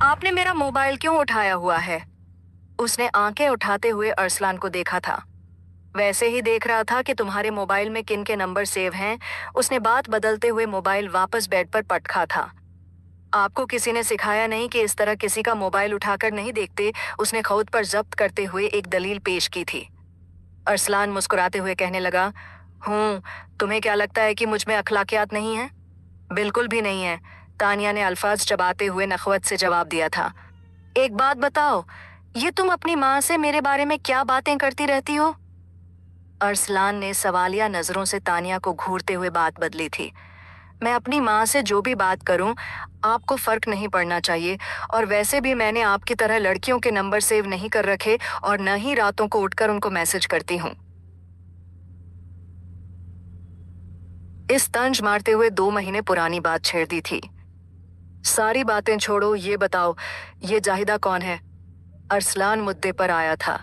आपने मेरा मोबाइल क्यों उठाया हुआ है? उसने आंखें उठाते हुए अरसलान को देखा था। वैसे ही देख रहा था कि तुम्हारे मोबाइल में किन के नंबर सेव हैं। उसने बात बदलते हुए मोबाइल वापस बेड पर पटका था। आपको किसी ने सिखाया नहीं कि इस तरह किसी का मोबाइल उठाकर नहीं देखते। उसने खुद पर जब्त करते हुए एक दलील पेश की थी। अरसलान मुस्कुराते हुए कहने लगा, तुम्हें क्या लगता है कि मुझ में अखलाकियात नहीं है? बिल्कुल भी नहीं है, तानिया ने अल्फाज चबाते हुए नखवत से जवाब दिया था। एक बात बताओ, ये तुम अपनी माँ से मेरे बारे में क्या बातें करती रहती हो? अरसलान ने सवालिया नजरों से तानिया को घूरते हुए बात बदली थी। मैं अपनी माँ से जो भी बात करूं, आपको फर्क नहीं पड़ना चाहिए। और वैसे भी मैंने आपकी तरह लड़कियों के नंबर सेव नहीं कर रखे और न ही रातों को उठकर उनको मैसेज करती हूँ। इस तंज मारते हुए 2 महीने पुरानी बात छेड़ दी थी। सारी बातें छोड़ो, ये बताओ, ये जाहिदा कौन है? अरसलान मुद्दे पर आया था,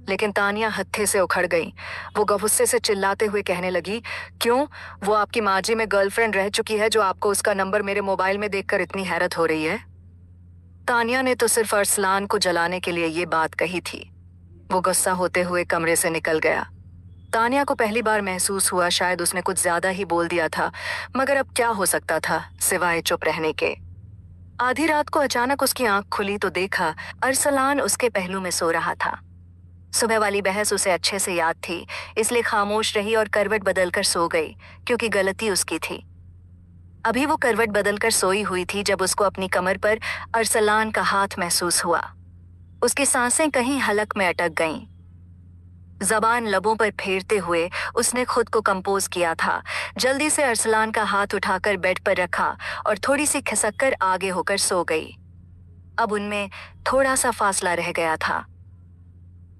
लेकिन तानिया हत्थे से उखड़ गई। वो गुस्से से चिल्लाते हुए कहने लगी, क्यों? वो आपकी माजी में गर्लफ्रेंड रह चुकी है जो आपको उसका नंबर मेरे मोबाइल में देखकर इतनी हैरत हो रही है? तानिया ने तो सिर्फ अरसलान को जलाने के लिए ये बात कही थी। वो गुस्सा होते हुए कमरे से निकल गया। तानिया को पहली बार महसूस हुआ शायद उसने कुछ ज्यादा ही बोल दिया था, मगर अब क्या हो सकता था सिवाय चुप रहने के। आधी रात को अचानक उसकी आंख खुली तो देखा अरसलान उसके पहलू में सो रहा था। सुबह वाली बहस उसे अच्छे से याद थी, इसलिए खामोश रही और करवट बदलकर सो गई, क्योंकि गलती उसकी थी। अभी वो करवट बदलकर सोई हुई थी जब उसको अपनी कमर पर अरसलान का हाथ महसूस हुआ। उसकी सांसें कहीं हलक में अटक गईं। जबान लबों पर फेरते हुए उसने खुद को कंपोज किया था। जल्दी से अरसलान का हाथ उठाकर बेड पर रखा और थोड़ी सी खिसककर आगे होकर सो गई। अब उनमें थोड़ा सा फासला रह गया था।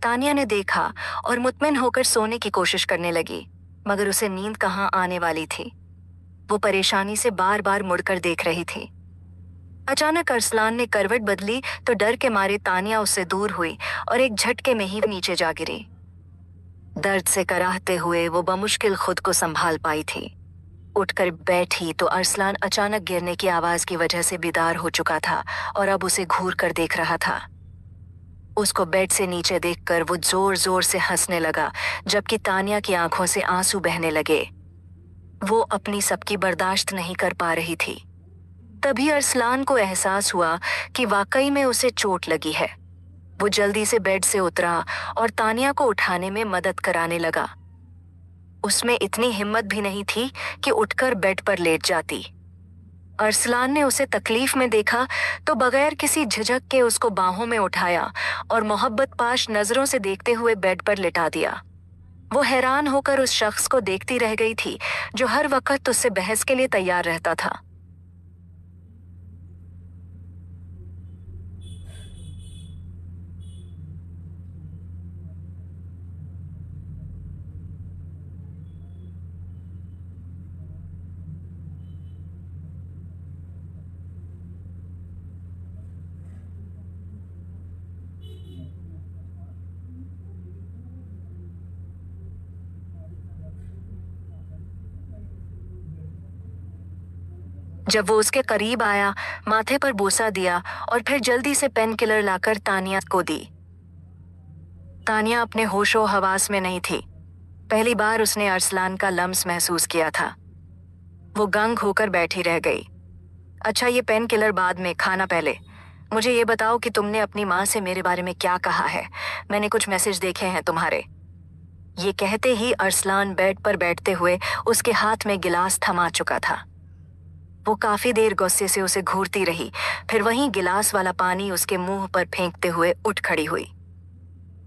तानिया ने देखा और मुतमिन होकर सोने की कोशिश करने लगी, मगर उसे नींद कहाँ आने वाली थी। वो परेशानी से बार बार मुड़कर देख रही थी। अचानक अरसलान ने करवट बदली तो डर के मारे तानिया उससे दूर हुई और एक झटके में ही नीचे जा गिरी। दर्द से कराहते हुए वो बमुश्किल खुद को संभाल पाई थी। उठकर बैठी तो अरसलान अचानक गिरने की आवाज की वजह से बेदार हो चुका था और अब उसे घूर कर देख रहा था। उसको बेड से नीचे देखकर वो जोर जोर से हंसने लगा, जबकि तानिया की आंखों से आंसू बहने लगे। वो अपनी सबकी बर्दाश्त नहीं कर पा रही थी। तभी अरसलान को एहसास हुआ कि वाकई में उसे चोट लगी है। वो जल्दी से बेड से उतरा और तानिया को उठाने में मदद कराने लगा। उसमें इतनी हिम्मत भी नहीं थी कि उठकर बेड पर लेट जाती। अरसलान ने उसे तकलीफ में देखा तो बगैर किसी झिझक के उसको बाहों में उठाया और मोहब्बत पाश नजरों से देखते हुए बेड पर लिटा दिया। वो हैरान होकर उस शख्स को देखती रह गई थी जो हर वक्त उससे बहस के लिए तैयार रहता था। जब वो उसके करीब आया, माथे पर बोसा दिया और फिर जल्दी से पेन किलर लाकर तानिया को दी। तानिया अपने होशो हवास में नहीं थी। पहली बार उसने अरसलान का लम्स महसूस किया था। वो गंग होकर बैठी रह गई। अच्छा, ये पेन किलर बाद में, खाना पहले। मुझे ये बताओ कि तुमने अपनी माँ से मेरे बारे में क्या कहा है? मैंने कुछ मैसेज देखे हैं तुम्हारे। ये कहते ही अरसलान बेड पर बैठते हुए उसके हाथ में गिलास थमा चुका था। वो काफी देर गुस्से से उसे घूरती रही, फिर वहीं गिलास वाला पानी उसके मुंह पर फेंकते हुए उठ खड़ी हुई।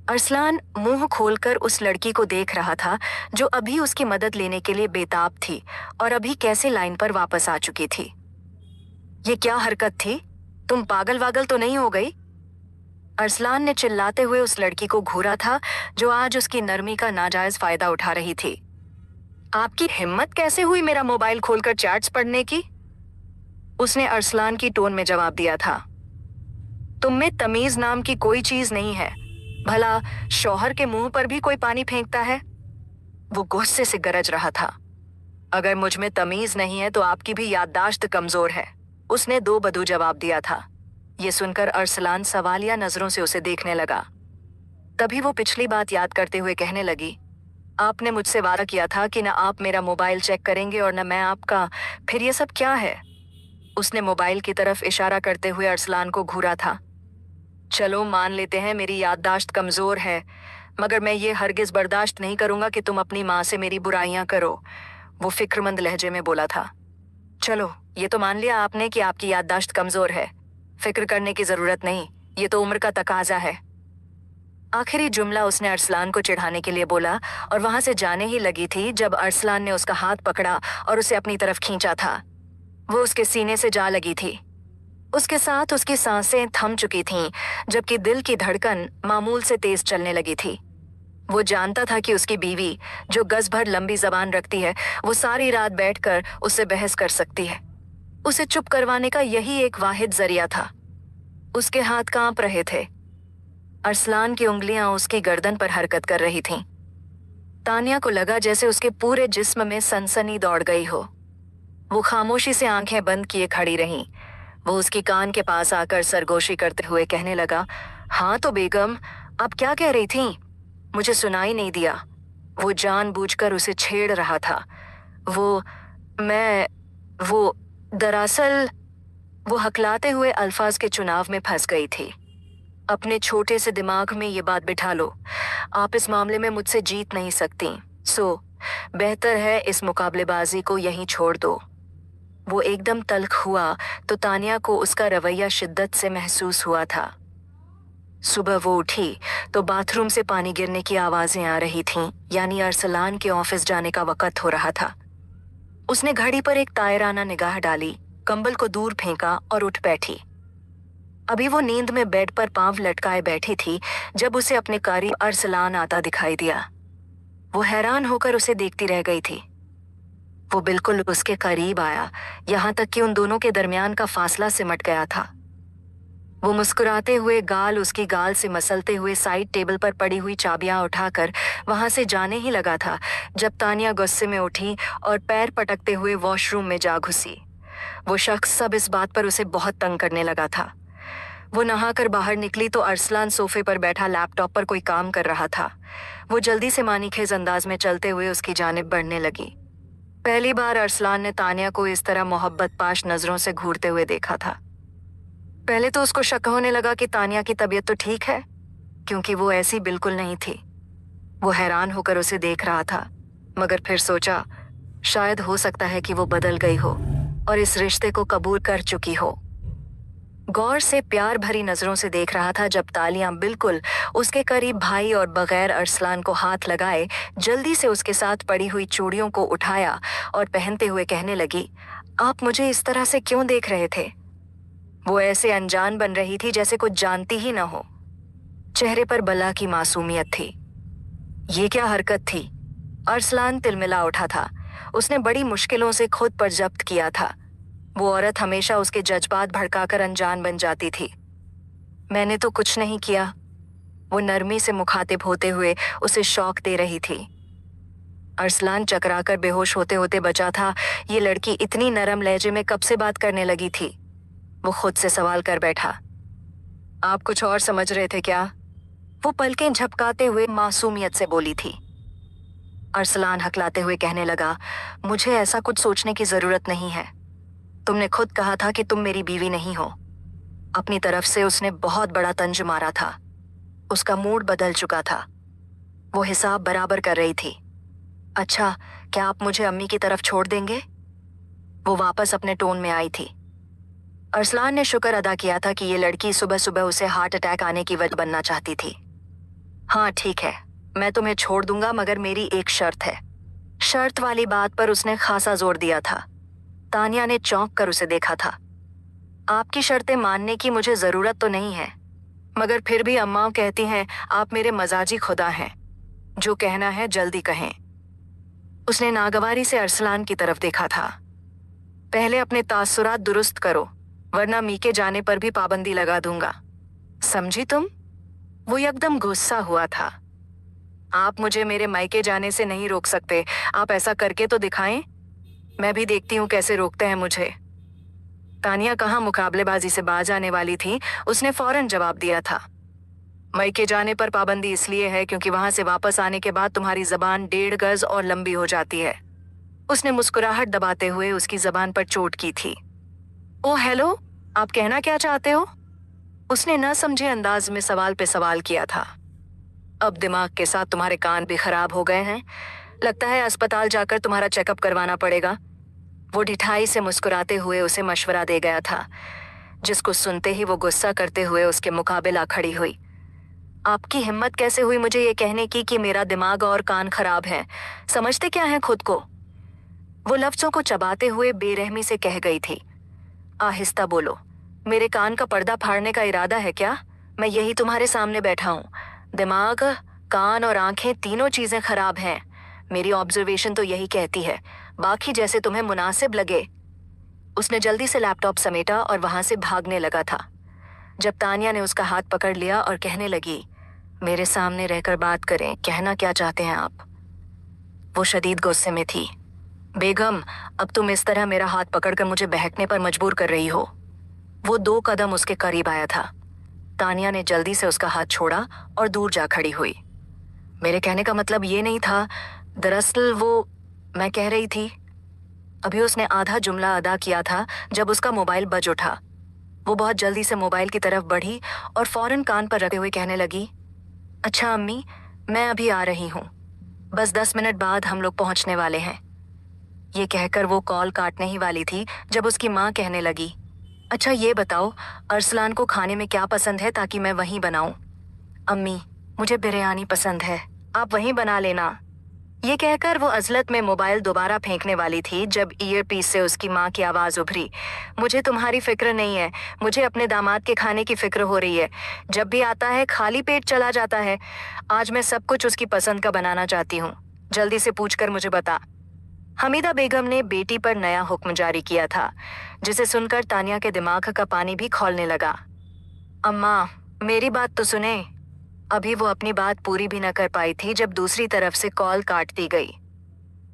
अरसलान मुंह खोलकर उस लड़की को देख रहा था जो अभी उसकी मदद लेने के लिए बेताब थी और अभी कैसे लाइन पर वापस आ चुकी थी। ये क्या हरकत थी? तुम पागल वागल तो नहीं हो गई? अरसलान ने चिल्लाते हुए उस लड़की को घूरा था जो आज उसकी नरमी का नाजायज फायदा उठा रही थी। आपकी हिम्मत कैसे हुई मेरा मोबाइल खोलकर चैट्स पढ़ने की? उसने अरसलान की टोन में जवाब दिया था। तुम में तमीज नाम की कोई चीज नहीं है। भला शौहर के मुंह पर भी कोई पानी फेंकता है? वो गुस्से से गरज रहा था। अगर मुझ में तमीज नहीं है तो आपकी भी याददाश्त कमजोर है, उसने दो बदू जवाब दिया था। ये सुनकर अरसलान सवालिया नजरों से उसे देखने लगा। तभी वो पिछली बात याद करते हुए कहने लगी, आपने मुझसे वादा किया था कि न आप मेरा मोबाइल चेक करेंगे और न मैं आपका, फिर ये सब क्या है? उसने मोबाइल की तरफ इशारा करते हुए अरसलान को घूरा था। चलो मान लेते हैं मेरी याददाश्त कमजोर है, मगर मैं ये हरगिज बर्दाश्त नहीं करूंगा कि तुम अपनी माँ से मेरी बुराइयां करो, वो फिक्रमंद लहजे में बोला था। चलो ये तो मान लिया आपने कि आपकी याददाश्त कमजोर है, फिक्र करने की जरूरत नहीं, ये तो उम्र का तकाजा है। आखिरी जुमला उसने अरसलान को चिढ़ाने के लिए बोला और वहां से जाने ही लगी थी जब अरसलान ने उसका हाथ पकड़ा और उसे अपनी तरफ खींचा था। वो उसके सीने से जा लगी थी। उसके साथ उसकी सांसें थम चुकी थीं, जबकि दिल की धड़कन मामूल से तेज चलने लगी थी। वो जानता था कि उसकी बीवी, जो गज भर लंबी जबान रखती है, वो सारी रात बैठकर उससे बहस कर सकती है। उसे चुप करवाने का यही एक वाहिद जरिया था। उसके हाथ कांप रहे थे। अरसलान की उंगलियां उसकी गर्दन पर हरकत कर रही थीं। तानिया को लगा जैसे उसके पूरे जिस्म में सनसनी दौड़ गई हो। वो खामोशी से आंखें बंद किए खड़ी रही। वो उसकी कान के पास आकर सरगोशी करते हुए कहने लगा, हाँ तो बेगम, आप क्या कह रही थीं? मुझे सुनाई नहीं दिया। वो जानबूझकर उसे छेड़ रहा था। दरअसल वो हकलाते हुए अल्फाज के चुनाव में फंस गई थी। अपने छोटे से दिमाग में ये बात बिठा लो, आप इस मामले में मुझसे जीत नहीं सकती, सो बेहतर है इस मुकाबलेबाजी को यहीं छोड़ दो। वो एकदम तल्ख हुआ तो तानिया को उसका रवैया शिद्दत से महसूस हुआ था। सुबह वो उठी तो बाथरूम से पानी गिरने की आवाजें आ रही थीं, यानी अरसलान के ऑफिस जाने का वक्त हो रहा था। उसने घड़ी पर एक तायराना निगाह डाली, कंबल को दूर फेंका और उठ बैठी। अभी वो नींद में बेड पर पांव लटकाए बैठी थी जब उसे अपने करीब अरसलान आता दिखाई दिया। वो हैरान होकर उसे देखती रह गई थी। वो बिल्कुल उसके करीब आया, यहां तक कि उन दोनों के दरमियान का फासला सिमट गया था। वो मुस्कुराते हुए गाल उसकी गाल से मसलते हुए साइड टेबल पर पड़ी हुई चाबियां उठाकर वहां से जाने ही लगा था जब तानिया गुस्से में उठी और पैर पटकते हुए वॉशरूम में जा घुसी। वो शख्स सब इस बात पर उसे बहुत तंग करने लगा था। वो नहाकर बाहर निकली तो अरसलान सोफे पर बैठा लैपटॉप पर कोई काम कर रहा था। वो जल्दी से मानीखेज अंदाज में चलते हुए उसकी जानिब बढ़ने लगी। पहली बार अरसलान ने तानिया को इस तरह मोहब्बत पाश नजरों से घूरते हुए देखा था। पहले तो उसको शक होने लगा कि तानिया की तबीयत तो ठीक है, क्योंकि वो ऐसी बिल्कुल नहीं थी। वो हैरान होकर उसे देख रहा था, मगर फिर सोचा शायद हो सकता है कि वो बदल गई हो और इस रिश्ते को कबूल कर चुकी हो। गौर से प्यार भरी नजरों से देख रहा था जब तालियां बिल्कुल उसके करीब भाई और बगैर अरसलान को हाथ लगाए जल्दी से उसके साथ पड़ी हुई चूड़ियों को उठाया और पहनते हुए कहने लगी, आप मुझे इस तरह से क्यों देख रहे थे? वो ऐसे अनजान बन रही थी जैसे कुछ जानती ही न हो। चेहरे पर बला की मासूमियत थी। ये क्या हरकत थी? अरसलान तिलमिला उठा था। उसने बड़ी मुश्किलों से खुद पर जब्त किया था। वो औरत हमेशा उसके जज्बात भड़काकर अनजान बन जाती थी। मैंने तो कुछ नहीं किया, वो नरमी से मुखातिब होते हुए उसे शौक दे रही थी। अरसलान चकराकर बेहोश होते होते बचा था। ये लड़की इतनी नरम लहजे में कब से बात करने लगी थी? वो खुद से सवाल कर बैठा। आप कुछ और समझ रहे थे क्या? वो पलकें झपकाते हुए मासूमियत से बोली थी। अरसलान हकलाते हुए कहने लगा, मुझे ऐसा कुछ सोचने की जरूरत नहीं है। तुमने खुद कहा था कि तुम मेरी बीवी नहीं हो। अपनी तरफ से उसने बहुत बड़ा तंज मारा था। उसका मूड बदल चुका था। वो हिसाब बराबर कर रही थी। अच्छा, क्या आप मुझे अम्मी की तरफ छोड़ देंगे? वो वापस अपने टोन में आई थी। अरसलान ने शुक्र अदा किया था कि ये लड़की सुबह सुबह उसे हार्ट अटैक आने की वजह बनना चाहती थी। हाँ ठीक है, मैं तुम्हें छोड़ दूंगा, मगर मेरी एक शर्त है। शर्त वाली बात पर उसने खासा जोर दिया था। तानिया ने चौंक कर उसे देखा था। आपकी शर्तें मानने की मुझे जरूरत तो नहीं है, मगर फिर भी अम्मा कहती हैं आप मेरे मजाजी खुदा हैं। जो कहना है जल्दी कहें। उसने नागवारी से अरसलान की तरफ देखा था। पहले अपने तासुरात दुरुस्त करो, वरना मीके जाने पर भी पाबंदी लगा दूंगा। समझी तुम? वो एकदम गुस्सा हुआ था। आप मुझे मेरे मायके जाने से नहीं रोक सकते। आप ऐसा करके तो दिखाएं, मैं भी देखती हूँ कैसे रोकते हैं मुझे। तानिया कहाँ मुकाबलेबाजी से बाज आने वाली थी, उसने फौरन जवाब दिया था, मैके जाने पर पाबंदी इसलिए है क्योंकि वहां से वापस आने के बाद तुम्हारी जबान 1.5 गज और लंबी हो जाती है। उसने मुस्कुराहट दबाते हुए उसकी जबान पर चोट की थी। ओ हेलो, आप कहना क्या चाहते हो? उसने न समझे अंदाज में सवाल पे सवाल किया था। अब दिमाग के साथ तुम्हारे कान भी खराब हो गए हैं, लगता है अस्पताल जाकर तुम्हारा चेकअप करवाना पड़ेगा। वो ढिठाई से मुस्कुराते हुए उसे मशवरा दे गया था, जिसको सुनते ही वो गुस्सा करते हुए उसके मुकाबले आ खड़ी हुई। आपकी हिम्मत कैसे हुई मुझे ये कहने की कि मेरा दिमाग और कान खराब हैं? समझते क्या हैं खुद को? वो लफ्जों को चबाते हुए बेरहमी से कह गई थी, आहिस्ता बोलो, मेरे कान का पर्दा फाड़ने का इरादा है क्या? मैं यही तुम्हारे सामने बैठा हूँ। दिमाग, कान और आंखें तीनों चीजें खराब हैं। मेरी ऑब्जर्वेशन तो यही कहती है, बाकी जैसे तुम्हें मुनासिब लगे। उसने जल्दी से लैपटॉप समेटा और वहां से भागने लगा था, जब तानिया ने उसका हाथ पकड़ लिया और कहने लगी, मेरे सामने रहकर बात करें, कहना क्या चाहते हैं आप? वो शदीद गुस्से में थी। बेगम, अब तुम इस तरह मेरा हाथ पकड़कर मुझे बहकने पर मजबूर कर रही हो। वो 2 कदम उसके करीब आया था। तानिया ने जल्दी से उसका हाथ छोड़ा और दूर जा खड़ी हुई। मेरे कहने का मतलब ये नहीं था, दरअसल मैं कह रही थी। अभी उसने आधा जुमला अदा किया था जब उसका मोबाइल बज उठा। वो बहुत जल्दी से मोबाइल की तरफ बढ़ी और फौरन कान पर रखे हुए कहने लगी, अच्छा अम्मी, मैं अभी आ रही हूँ, बस 10 मिनट बाद हम लोग पहुंचने वाले हैं। ये कहकर वो कॉल काटने ही वाली थी जब उसकी माँ कहने लगी, अच्छा ये बताओ, अरसलान को खाने में क्या पसंद है ताकि मैं वहीं बनाऊं? अम्मी, मुझे बिरयानी पसंद है, आप वहीं बना लेना। ये कहकर वो अजलत में मोबाइल दोबारा फेंकने वाली थी जब ईयरपीस से उसकी माँ की आवाज उभरी, मुझे तुम्हारी फिक्र नहीं है, मुझे अपने दामाद के खाने की फिक्र हो रही है। जब भी आता है खाली पेट चला जाता है। आज मैं सब कुछ उसकी पसंद का बनाना चाहती हूँ, जल्दी से पूछकर मुझे बता। हमीदा बेगम ने बेटी पर नया हुक्म जारी किया था, जिसे सुनकर तानिया के दिमाग का पानी भी खौलने लगा। अम्मा, मेरी बात तो सुने। अभी वो अपनी बात पूरी भी न कर पाई थी जब दूसरी तरफ से कॉल काट दी गई।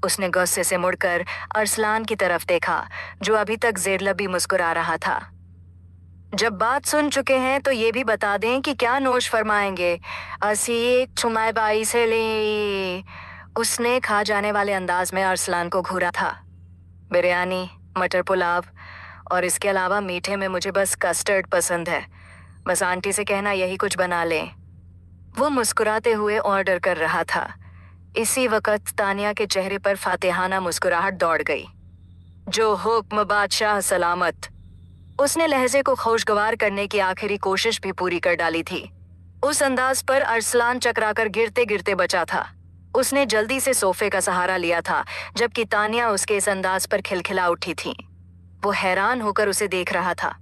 उसने गुस्से से मुड़कर अरसलान की तरफ देखा, जो अभी तक जेरलबी मुस्कुरा रहा था। जब बात सुन चुके हैं तो ये भी बता दें कि क्या नोश फरमाएंगे? असी एक छुमाए बाई से ले। उसने खा जाने वाले अंदाज में अरसलान को घूरा था। बिरयानी, मटर पुलाव और इसके अलावा मीठे में मुझे बस कस्टर्ड पसंद है। बस आंटी से कहना यही कुछ बना लें। वो मुस्कुराते हुए ऑर्डर कर रहा था। इसी वक्त तानिया के चेहरे पर फातिहाना मुस्कुराहट दौड़ गई। जो हुक्म बादशाह सलामत। उसने लहजे को खुशगवार करने की आखिरी कोशिश भी पूरी कर डाली थी। उस अंदाज पर अरसलान चकराकर गिरते गिरते बचा था। उसने जल्दी से सोफे का सहारा लिया था, जबकि तानिया उसके इस अंदाज पर खिलखिला उठी थी। वो हैरान होकर उसे देख रहा था।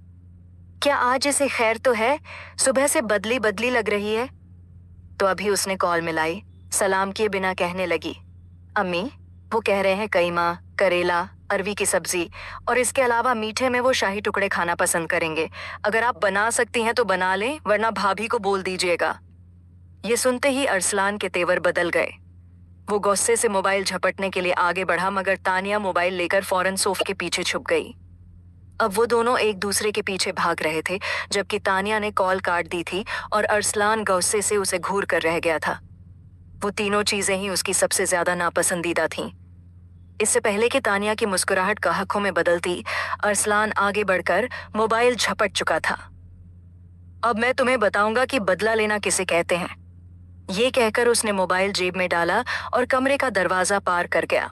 क्या आज इसे खैर तो है? सुबह से बदली बदली लग रही है। तो अभी उसने कॉल मिलाई, सलाम किए बिना कहने लगी, अम्मी, वो कह रहे हैं कीमा, करेला, अरवी की सब्जी और इसके अलावा मीठे में वो शाही टुकड़े खाना पसंद करेंगे। अगर आप बना सकती हैं तो बना लें, वरना भाभी को बोल दीजिएगा। ये सुनते ही अरसलान के तेवर बदल गए। वो गुस्से से मोबाइल झपटने के लिए आगे बढ़ा, मगर तानिया मोबाइल लेकर फौरन सोफे के पीछे छुप गई। अब वो दोनों एक दूसरे के पीछे भाग रहे थे, जबकि तानिया ने कॉल काट दी थी और अरसलान गुस्से से उसे घूर कर रह गया था। वो तीनों चीजें ही उसकी सबसे ज्यादा नापसंदीदा थीं। इससे पहले कि तानिया की मुस्कुराहट कहाकों में बदलती, अरसलान आगे बढ़कर मोबाइल झपट चुका था। अब मैं तुम्हें बताऊंगा कि बदला लेना किसे कहते हैं। ये कहकर उसने मोबाइल जेब में डाला और कमरे का दरवाजा पार कर गया।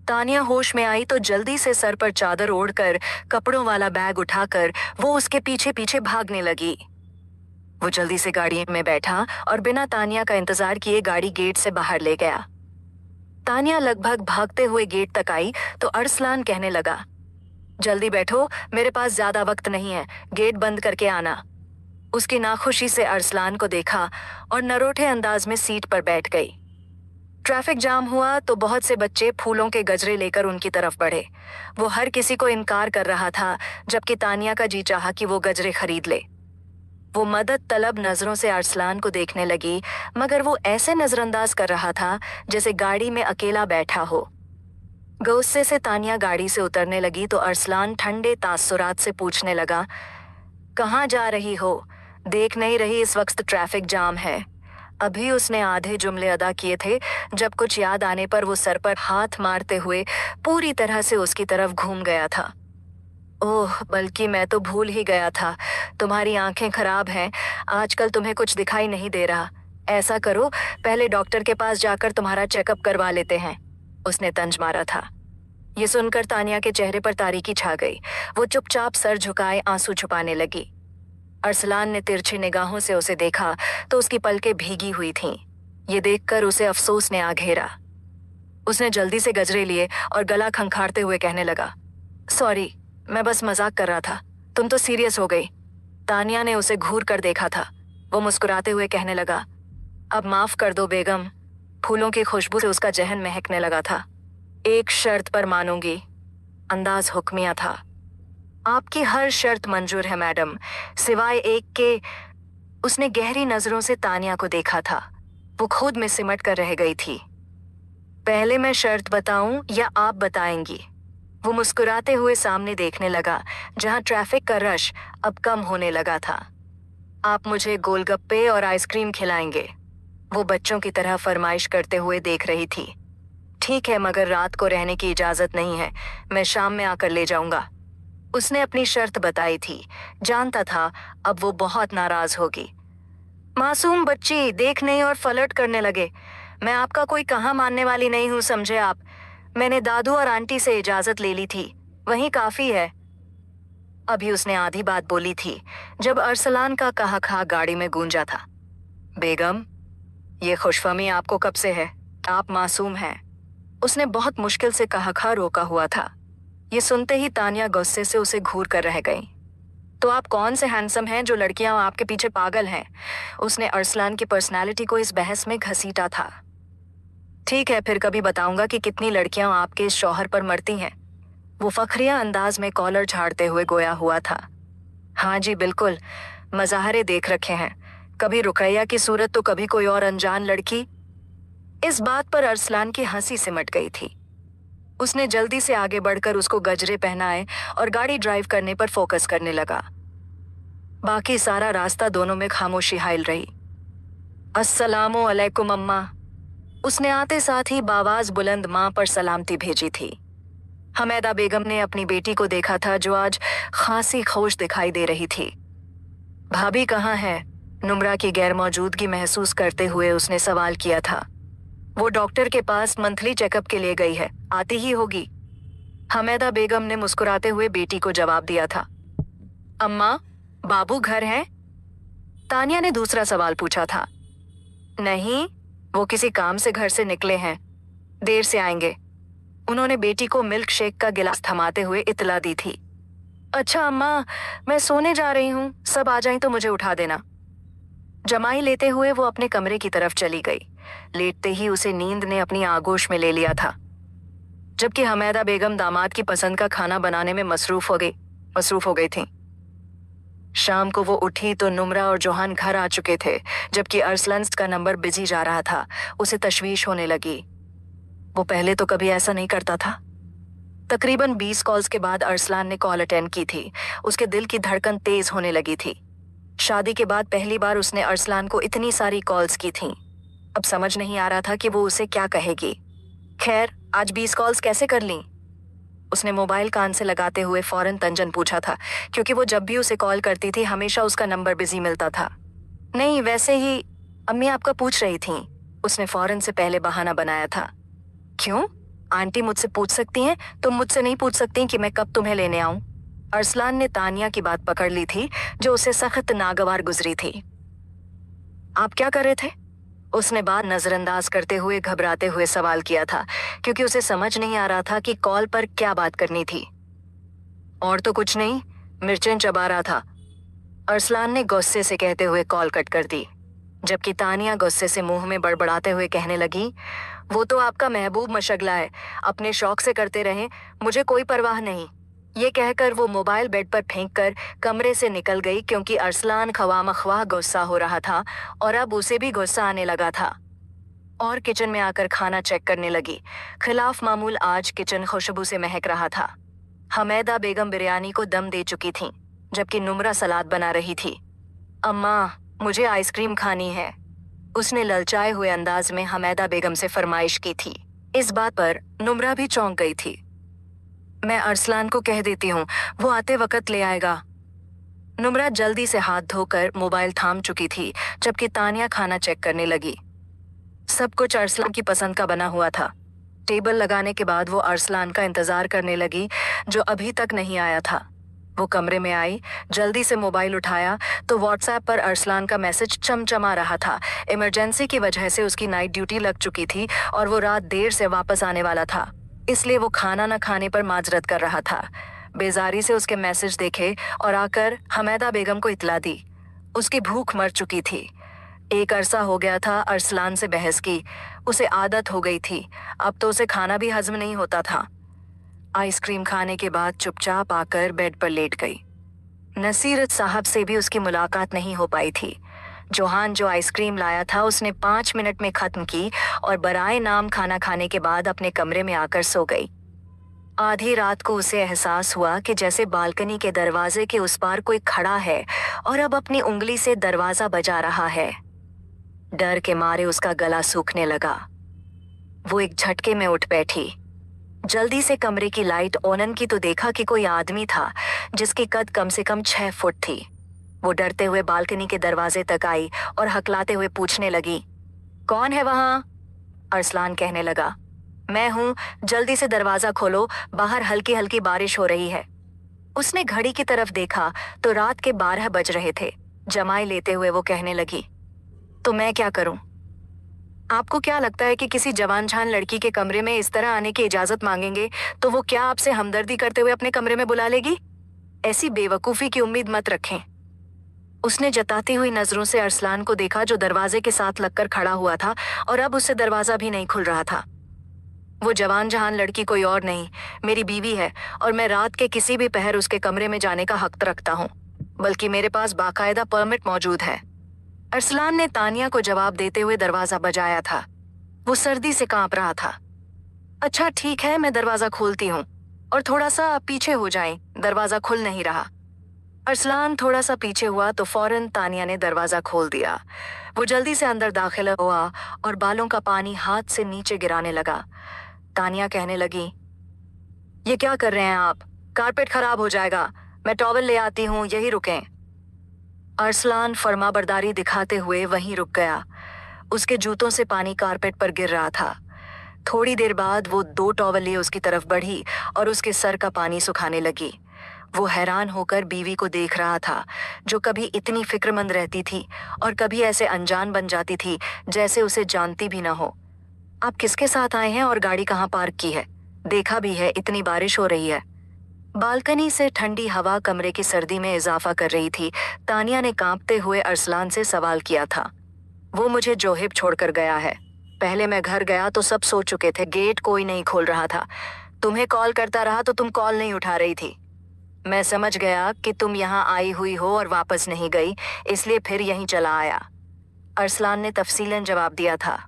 तानिया होश में आई तो जल्दी से सर पर चादर ओढ़कर कपड़ों वाला बैग उठाकर वो उसके पीछे पीछे भागने लगी। वो जल्दी से गाड़ी में बैठा और बिना तानिया का इंतजार किए गाड़ी गेट से बाहर ले गया। तानिया लगभग भागते हुए गेट तक आई तो अरसलान कहने लगा, जल्दी बैठो, मेरे पास ज्यादा वक्त नहीं है, गेट बंद करके आना। उसकी नाखुशी से अरसलान को देखा और नरोटे अंदाज में सीट पर बैठ गई। ट्रैफिक जाम हुआ तो बहुत से बच्चे फूलों के गजरे लेकर उनकी तरफ बढ़े। वो हर किसी को इनकार कर रहा था, जबकि तानिया का जी चाहा कि वो गजरे खरीद ले। वो मदद तलब नजरों से अरसलान को देखने लगी, मगर वो ऐसे नजरअंदाज कर रहा था जैसे गाड़ी में अकेला बैठा हो। गुस्से से तानिया गाड़ी से उतरने लगी तो अरसलान ठंडे तासुरात से पूछने लगा, कहाँ जा रही हो? देख नहीं रही इस वक्त ट्रैफिक जाम है? अभी उसने आधे जुमले अदा किए थे जब कुछ याद आने पर वो सर पर हाथ मारते हुए पूरी तरह से उसकी तरफ घूम गया था। ओह, बल्कि मैं तो भूल ही गया था, तुम्हारी आंखें खराब हैं, आजकल तुम्हें कुछ दिखाई नहीं दे रहा। ऐसा करो, पहले डॉक्टर के पास जाकर तुम्हारा चेकअप करवा लेते हैं, उसने तंज मारा था। ये सुनकर तानिया के चेहरे पर तारीकी छा गई। वो चुपचाप सर झुकाए आंसू छुपाने लगी। अरसलान ने तिरछी निगाहों से उसे देखा तो उसकी पलकें भीगी हुई थीं। ये देखकर उसे अफसोस ने आ घेरा। उसने जल्दी से गजरे लिए और गला खंखारते हुए कहने लगा, सॉरी, मैं बस मजाक कर रहा था, तुम तो सीरियस हो गई। तानिया ने उसे घूर कर देखा था। वो मुस्कुराते हुए कहने लगा, अब माफ कर दो बेगम। फूलों की खुशबू से उसका जहन महकने लगा था। एक शर्त पर मानूंगी, अंदाज हुक्मिया था। आपकी हर शर्त मंजूर है मैडम, सिवाय एक के। उसने गहरी नजरों से तानिया को देखा था। वो खुद में सिमट कर रह गई थी। पहले मैं शर्त बताऊं या आप बताएंगी? वो मुस्कुराते हुए सामने देखने लगा, जहां ट्रैफिक का रश अब कम होने लगा था। आप मुझे गोलगप्पे और आइसक्रीम खिलाएंगे? वो बच्चों की तरह फरमाइश करते हुए देख रही थी। ठीक है, मगर रात को रहने की इजाजत नहीं है, मैं शाम में आकर ले जाऊंगा। उसने अपनी शर्त बताई थी। जानता था अब वो बहुत नाराज होगी। मासूम बच्ची, देख नहीं और फ्लर्ट करने लगे। मैं आपका कोई कहाँ मानने वाली नहीं हूँ, समझे आप? मैंने दादू और आंटी से इजाजत ले ली थी, वही काफी है। अभी उसने आधी बात बोली थी जब अरसलान का कहा खा गाड़ी में गूंजा था। बेगम, ये खुशफहमी आपको कब से है? आप मासूम हैं। उसने बहुत मुश्किल से कहा खा रोका हुआ था। ये सुनते ही तानिया गुस्से से उसे घूर कर रह गई। तो आप कौन से हैंडसम हैं जो लड़कियां आपके पीछे पागल हैं? उसने अरसलान की पर्सनालिटी को इस बहस में घसीटा था। ठीक है, फिर कभी बताऊंगा कि कितनी लड़कियां आपके इस शौहर पर मरती हैं। वो फखरिया अंदाज में कॉलर झाड़ते हुए गोया हुआ था। हाँ जी बिल्कुल, मज़ाहरे देख रखे हैं, कभी रुकैया की सूरत तो कभी कोई और अनजान लड़की। इस बात पर अरसलान की हंसी सिमट गई थी। उसने जल्दी से आगे बढ़कर उसको गजरे पहनाए और गाड़ी ड्राइव करने पर फोकस करने लगा। बाकी सारा रास्ता दोनों में खामोशी हाइल रही। अस्सलामु अलैकुम अम्मा। उसने आते साथ ही बावाज बुलंद मां पर सलामती भेजी थी। हमेदा बेगम ने अपनी बेटी को देखा था, जो आज खासी खुश दिखाई दे रही थी। भाभी कहाँ है? नुम्रा की गैर मौजूदगी महसूस करते हुए उसने सवाल किया था। वो डॉक्टर के पास मंथली चेकअप के लिए गई है, आती ही होगी। हमेदा बेगम ने मुस्कुराते हुए बेटी को जवाब दिया था। अम्मा, बाबू घर हैं? तानिया ने दूसरा सवाल पूछा था। नहीं, वो किसी काम से घर से निकले हैं, देर से आएंगे। उन्होंने बेटी को मिल्क शेक का गिलास थमाते हुए इतला दी थी। अच्छा अम्मा, मैं सोने जा रही हूँ, सब आ जाएं तो मुझे उठा देना। जमाई लेते हुए वो अपने कमरे की तरफ चली गई। लेटते ही उसे नींद ने अपनी आगोश में ले लिया था, जबकि हमेदा बेगम दामाद की पसंद का खाना बनाने में मसरूफ हो गई थी। शाम को वो उठी तो नुम्रा और जोहान घर आ चुके थे, जबकि अरसलान का नंबर बिजी जा रहा था। उसे तशवीश होने लगी। वो पहले तो कभी ऐसा नहीं करता था। तकरीबन 20 कॉल्स के बाद अरसलान ने कॉल अटेंड की थी। उसके दिल की धड़कन तेज होने लगी थी। शादी के बाद पहली बार उसने अरसलान को इतनी सारी कॉल्स की थीं। अब समझ नहीं आ रहा था कि वो उसे क्या कहेगी। खैर, आज 20 कॉल्स कैसे कर लीं? उसने मोबाइल कान से लगाते हुए फौरन तंजन पूछा था, क्योंकि वो जब भी उसे कॉल करती थी हमेशा उसका नंबर बिजी मिलता था। नहीं, वैसे ही अम्मी आपका पूछ रही थीं, उसने फौरन से पहले बहाना बनाया था। क्यों? आंटी मुझसे पूछ सकती हैं, तुम मुझसे नहीं पूछ सकती कि मैं कब तुम्हें लेने आऊं? अरसलान ने तानिया की बात पकड़ ली थी, जो उसे सख्त नागवार गुजरी थी। आप क्या कर रहे थे? उसने बात नजरअंदाज करते हुए घबराते हुए सवाल किया था, क्योंकि उसे समझ नहीं आ रहा था कि कॉल पर क्या बात करनी थी। और तो कुछ नहीं, मिर्चें चबा रहा था, अरसलान ने गुस्से से कहते हुए कॉल कट कर दी, जबकि तानिया गुस्से से मुंह में बड़बड़ाते हुए कहने लगी, वो तो आपका महबूब मशगला है, अपने शौक से करते रहें, मुझे कोई परवाह नहीं। ये कहकर वो मोबाइल बेड पर फेंक कर कमरे से निकल गई, क्योंकि अरसलान ख्वामख्वाह गुस्सा हो रहा था और अब उसे भी गुस्सा आने लगा था। और किचन में आकर खाना चेक करने लगी। खिलाफ मामूल आज किचन खुशबू से महक रहा था। हमेदा बेगम बिरयानी को दम दे चुकी थीं, जबकि नुमरा सलाद बना रही थी। अम्मा, मुझे आइसक्रीम खानी है, उसने ललचाए हुए अंदाज में हमेदा बेगम से फरमाइश की थी। इस बात पर नुमरा भी चौंक गई थी। मैं अरसलान को कह देती हूँ, वो आते वक्त ले आएगा। नुमरा जल्दी से हाथ धोकर मोबाइल थाम चुकी थी, जबकि तानिया खाना चेक करने लगी। सब कुछ अरसलान की पसंद का बना हुआ था। टेबल लगाने के बाद वो अरसलान का इंतजार करने लगी, जो अभी तक नहीं आया था। वो कमरे में आई, जल्दी से मोबाइल उठाया तो व्हाट्सएप पर अरसलान का मैसेज चमचमा रहा था। इमरजेंसी की वजह से उसकी नाइट ड्यूटी लग चुकी थी और वो रात देर से वापस आने वाला था, इसलिए वो खाना न खाने पर माजरत कर रहा था। बेजारी से उसके मैसेज देखे और आकर हमेदा बेगम को इतला दी। उसकी भूख मर चुकी थी। एक अरसा हो गया था अरसलान से बहस की, उसे आदत हो गई थी। अब तो उसे खाना भी हजम नहीं होता था। आइसक्रीम खाने के बाद चुपचाप आकर बेड पर लेट गई। नसीरत साहब से भी उसकी मुलाकात नहीं हो पाई थी। जोहान जो आइसक्रीम लाया था उसने 5 मिनट में खत्म की और बराए नाम खाना खाने के बाद अपने कमरे में आकर सो गई। आधी रात को उसे एहसास हुआ कि जैसे बालकनी के दरवाजे के उस पार कोई खड़ा है और अब अपनी उंगली से दरवाजा बजा रहा है। डर के मारे उसका गला सूखने लगा। वो एक झटके में उठ बैठी। जल्दी से कमरे की लाइट ऑन की तो देखा कि कोई आदमी था जिसकी कद कम से कम 6 फुट थी। वो डरते हुए बालकनी के दरवाजे तक आई और हकलाते हुए पूछने लगी, कौन है वहां? अरसलान कहने लगा, मैं हूं, जल्दी से दरवाजा खोलो, बाहर हल्की हल्की बारिश हो रही है। उसने घड़ी की तरफ देखा तो रात के 12 बज रहे थे। जमाई लेते हुए वो कहने लगी, तो मैं क्या करूं? आपको क्या लगता है कि किसी जवान झान लड़की के कमरे में इस तरह आने की इजाजत मांगेंगे तो वो क्या आपसे हमदर्दी करते हुए अपने कमरे में बुला लेगी? ऐसी बेवकूफी की उम्मीद मत रखें। उसने जताती हुई नजरों से अरसलान को देखा, जो दरवाजे के साथ लगकर खड़ा हुआ था और अब उससे दरवाजा भी नहीं खुल रहा था। वो जवान जहान लड़की कोई और नहीं, मेरी बीवी है और मैं रात के किसी भी पहर उसके कमरे में जाने का हक रखता हूँ, बल्कि मेरे पास बाकायदा परमिट मौजूद है। अरसलान ने तानिया को जवाब देते हुए दरवाजा बजाया था। वो सर्दी से कांप रहा था। अच्छा ठीक है, मैं दरवाजा खोलती हूँ, और थोड़ा सा पीछे हो जाएं, दरवाजा खुल नहीं रहा। अरसलान थोड़ा सा पीछे हुआ तो फौरन तानिया ने दरवाजा खोल दिया। वो जल्दी से अंदर दाखिल हुआ और बालों का पानी हाथ से नीचे गिराने लगा। तानिया कहने लगी, ये क्या कर रहे हैं आप? कारपेट खराब हो जाएगा, मैं टॉवल ले आती हूँ, यही रुकें। अरसलान फरमाबरदारी दिखाते हुए वहीं रुक गया। उसके जूतों से पानी कारपेट पर गिर रहा था। थोड़ी देर बाद वो 2 टॉवल लिए उसकी तरफ बढ़ी और उसके सर का पानी सुखाने लगी। वो हैरान होकर बीवी को देख रहा था, जो कभी इतनी फिक्रमंद रहती थी और कभी ऐसे अनजान बन जाती थी जैसे उसे जानती भी न हो। आप किसके साथ आए हैं और गाड़ी कहाँ पार्क की है? देखा भी है, इतनी बारिश हो रही है। बालकनी से ठंडी हवा कमरे की सर्दी में इजाफा कर रही थी। तानिया ने कांपते हुए अरसलान से सवाल किया था। वो मुझे जोहिब छोड़कर गया है। पहले मैं घर गया तो सब सो चुके थे, गेट कोई नहीं खोल रहा था। तुम्हें कॉल करता रहा तो तुम कॉल नहीं उठा रही थी। मैं समझ गया कि तुम यहाँ आई हुई हो और वापस नहीं गई, इसलिए फिर यहीं चला आया। अरसलान ने तफसीलन जवाब दिया था।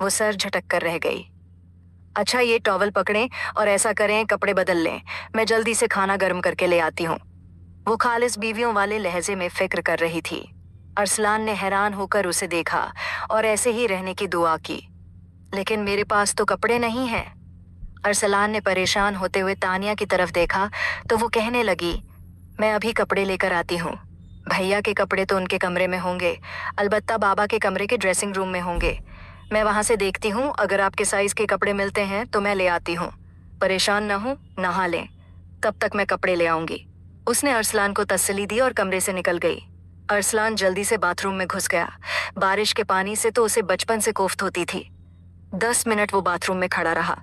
वो सर झटक कर रह गई। अच्छा, ये टॉवल पकड़ें और ऐसा करें, कपड़े बदल लें, मैं जल्दी से खाना गर्म करके ले आती हूँ। वो खालिस बीवियों वाले लहजे में फिक्र कर रही थी। अरसलान ने हैरान होकर उसे देखा और ऐसे ही रहने की दुआ की। लेकिन मेरे पास तो कपड़े नहीं हैं। अरसलान ने परेशान होते हुए तानिया की तरफ देखा तो वो कहने लगी, मैं अभी कपड़े लेकर आती हूँ। भैया के कपड़े तो उनके कमरे में होंगे, अलबत्ता बाबा के कमरे के ड्रेसिंग रूम में होंगे। मैं वहां से देखती हूँ, अगर आपके साइज के कपड़े मिलते हैं तो मैं ले आती हूँ। परेशान न हो, नहा लें, तब तक मैं कपड़े ले आऊंगी। उसने अरसलान को तसल्ली दी और कमरे से निकल गई। अरसलान जल्दी से बाथरूम में घुस गया। बारिश के पानी से तो उसे बचपन से कोफ्त होती थी। 10 मिनट वो बाथरूम में खड़ा रहा।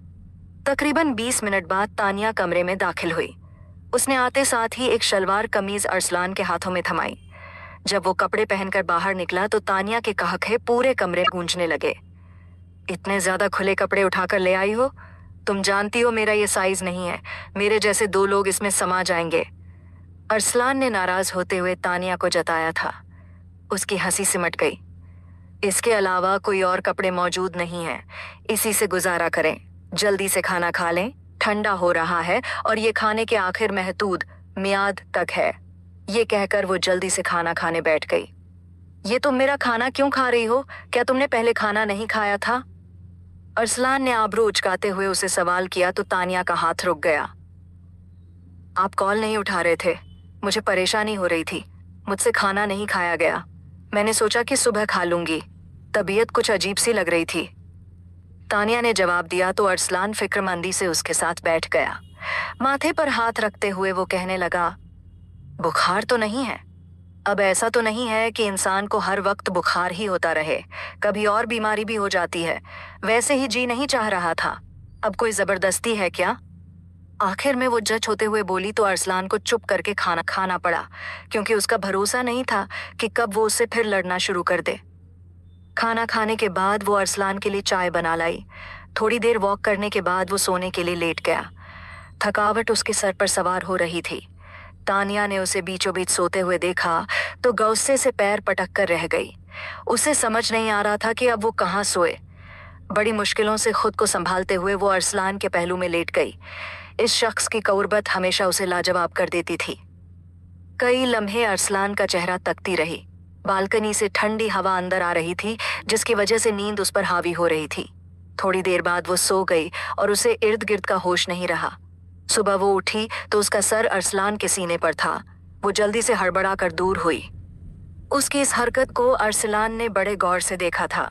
तकरीबन 20 मिनट बाद तानिया कमरे में दाखिल हुई। उसने आते साथ ही एक शलवार कमीज अरसलान के हाथों में थमाई। जब वो कपड़े पहनकर बाहर निकला तो तानिया के कहके पूरे कमरे गूंजने लगे। इतने ज्यादा खुले कपड़े उठाकर ले आई हो? तुम जानती हो मेरा ये साइज नहीं है, मेरे जैसे 2 लोग इसमें समा जाएंगे। अरसलान ने नाराज होते हुए तानिया को जताया था। उसकी हंसी सिमट गई। इसके अलावा कोई और कपड़े मौजूद नहीं हैं। इसी से गुजारा करें। जल्दी से खाना खा लें, ठंडा हो रहा है और ये खाने के आखिर महदूद मियाद तक है। ये कहकर वो जल्दी से खाना खाने बैठ गई। ये तुम मेरा खाना क्यों खा रही हो? क्या तुमने पहले खाना नहीं खाया था? अरसलान ने आबरू उचकाते हुए उसे सवाल किया तो तानिया का हाथ रुक गया। आप कॉल नहीं उठा रहे थे। मुझे परेशानी हो रही थी। मुझसे खाना नहीं खाया गया। मैंने सोचा कि सुबह खा लूंगी। तबीयत कुछ अजीब सी लग रही थी। तानिया ने जवाब दिया तो अरसलान फिक्रमंदी से उसके साथ बैठ गया। माथे पर हाथ रखते हुए वो कहने लगा, बुखार तो नहीं है? अब ऐसा तो नहीं है कि इंसान को हर वक्त बुखार ही होता रहे, कभी और बीमारी भी हो जाती है। वैसे ही जी नहीं चाह रहा था। अब कोई जबरदस्ती है क्या? आखिर में वो जज होते हुए बोली तो अरसलान को चुप करके खाना खाना पड़ा, क्योंकि उसका भरोसा नहीं था कि कब वो उससे फिर लड़ना शुरू कर दे। खाना खाने के बाद वो अरसलान के लिए चाय बना लाई। थोड़ी देर वॉक करने के बाद वो सोने के लिए लेट गया। थकावट उसके सर पर सवार हो रही थी। तानिया ने उसे बीचों बीच सोते हुए देखा तो गौस्से से पैर पटक कर रह गई। उसे समझ नहीं आ रहा था कि अब वो कहाँ सोए। बड़ी मुश्किलों से खुद को संभालते हुए वो अरसलान के पहलू में लेट गई। इस शख्स की कुर्बत हमेशा उसे लाजवाब कर देती थी। कई लम्हे अरसलान का चेहरा तकती रही। बालकनी से ठंडी हवा अंदर आ रही थी, जिसकी वजह से नींद उस पर हावी हो रही थी। थोड़ी देर बाद वो सो गई और उसे इर्द गिर्द का होश नहीं रहा। सुबह वो उठी तो उसका सर अरसलान के सीने पर था। वो जल्दी से हड़बड़ा कर दूर हुई। उसकी इस हरकत को अरसलान ने बड़े गौर से देखा था।